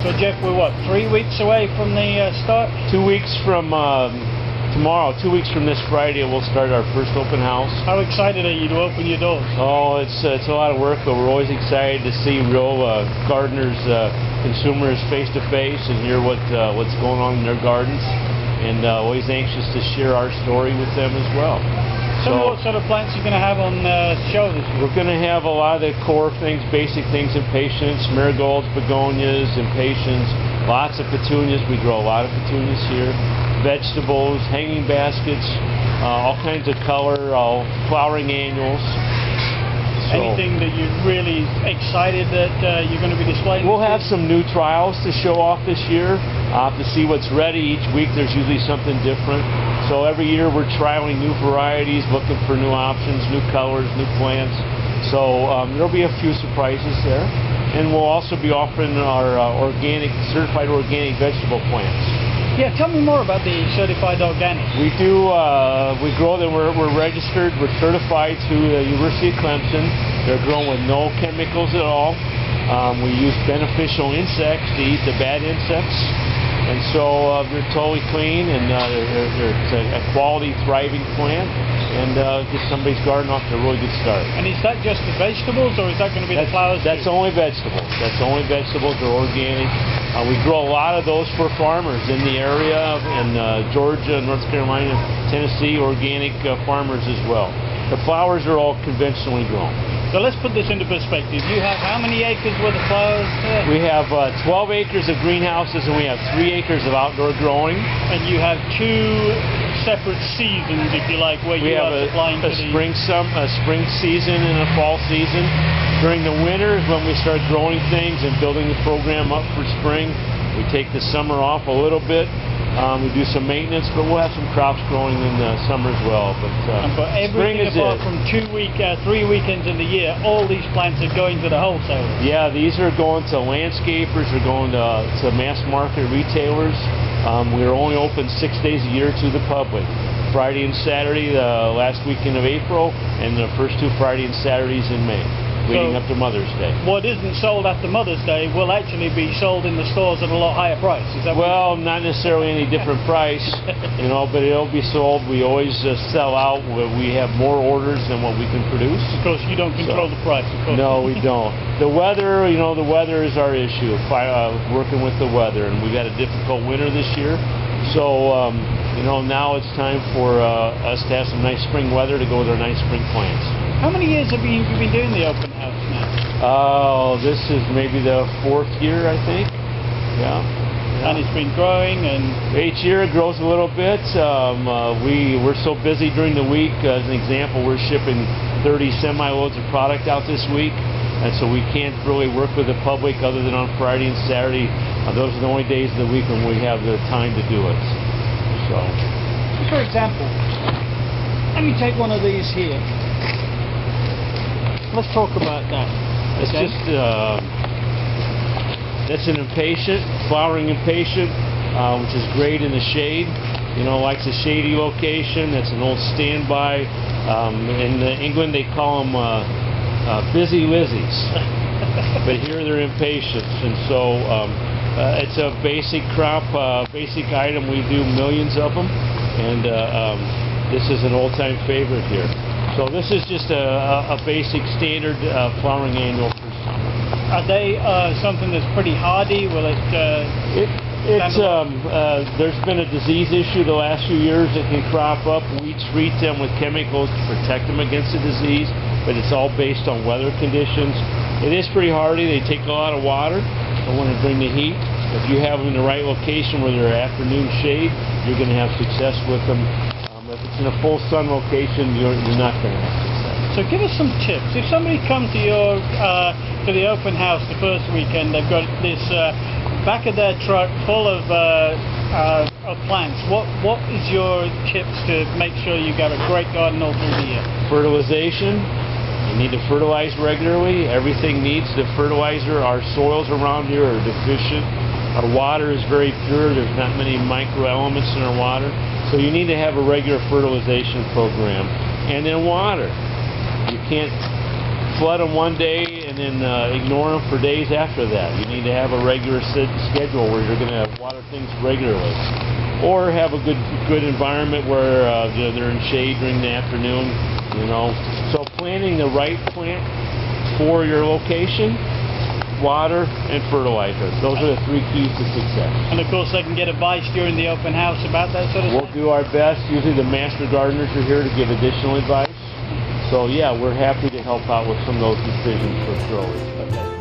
So Jeff, we're what, 3 weeks away from the start? 2 weeks from tomorrow, 2 weeks from this Friday, we'll start our first open house. How excited are you to open your doors? Oh, it's a lot of work, but we're always excited to see real gardeners, consumers face to face and hear what's going on in their gardens, and always anxious to share our story with them as well. So what sort of plants are you going to have on show this year? We're going to have a lot of the core things, basic things, impatiens, marigolds, begonias, impatiens, lots of petunias. We grow a lot of petunias here. Vegetables, hanging baskets, all kinds of color, flowering annuals. So anything that you're really excited that you're going to be displaying? We'll have some new trials to show off this year. To see what's ready. Each week there's usually something different. So every year we're trialing new varieties, looking for new options, new colors, new plants. So there'll be a few surprises there. And we'll also be offering our certified organic vegetable plants. Yeah, tell me more about the certified organic. We do, we grow them, we're registered, we're certified through the University of Clemson. They're grown with no chemicals at all. We use beneficial insects to eat the bad insects. And so they're totally clean, and it's a quality, thriving plant, and get somebody's garden off to a really good start. And is that just the vegetables, or is that going to be the flowers? That's only vegetables. That's only vegetables. They're organic. We grow a lot of those for farmers in the area, in Georgia, North Carolina, Tennessee, organic farmers as well. The flowers are all conventionally grown. So let's put this into perspective. You have how many acres worth of flowers there? We have 12 acres of greenhouses, and we have 3 acres of outdoor growing. And you have 2 separate seasons, if you like, where you are supplying to the... a spring season and a fall season. During the winter is when we start growing things and building the program up for spring. We take the summer off a little bit. We do some maintenance, but we'll have some crops growing in the summer as well. But and for everything apart from 3 weekends in the year, all these plants are going to the wholesalers. Yeah, these are going to landscapers, they're going to mass market retailers. We're only open 6 days a year to the public. Friday and Saturday, the last weekend of April, and the first 2 Friday and Saturdays in May, leading up to Mother's Day. What isn't sold after Mother's Day will actually be sold in the stores at a lot higher price. Is that well, not necessarily any different price, but it'll be sold. We always sell out. We have more orders than what we can produce. Because you don't control the price, of course. No, we don't. The weather, the weather is our issue, working with the weather, and we've had a difficult winter this year. So, now it's time for us to have some nice spring weather to go with our nice spring plants. How many years have you been doing the open house now? Oh, this is maybe the 4th year, I think. Yeah. And it's been growing, and each year it grows a little bit. We're so busy during the week. As an example, we're shipping 30 semi-loads of product out this week, and so we can't really work with the public other than on Friday and Saturday. Those are the only days of the week when we have the time to do it. So, for example, let me take one of these here. Let's talk about that. It's just that's an impatient, flowering impatient, which is great in the shade. Likes a shady location. That's an old standby. In England, they call them busy Lizzies, but here they're impatiens, and so it's a basic crop, basic item. We do millions of them, and this is an old-time favorite here. So this is just a basic standard flowering annual for summer. Are they something that's pretty hardy? Will it? There's been a disease issue the last few years that can crop up. We treat them with chemicals to protect them against the disease, but it's all based on weather conditions. It is pretty hardy. They take a lot of water. They want to bring the heat. If you have them in the right location where they're afternoon shade, you're going to have success with them. If it's in a full sun location, you're not going to have success. So give us some tips. If somebody comes to your to the open house the first weekend, they've got this back of their truck full of plants. What is your tips to make sure you got a great garden all through the year? Fertilization. You need to fertilize regularly. Everything needs the fertilizer. Our soils around here are deficient. Our water is very pure. There's not many microelements in our water. So you need to have a regular fertilization program. And then water. You can't flood them one day and then ignore them for days after that. You need to have a regular schedule where you're going to water things regularly, or have a good environment where they're in shade during the afternoon. So planting the right plant for your location, water, and fertilizer. Those are the 3 keys to success. And of course, they can get advice during the open house about that sort of We'll thing. do our best. Usually the master gardeners are here to give additional advice. So yeah, we're happy to help out with some of those decisions for growers.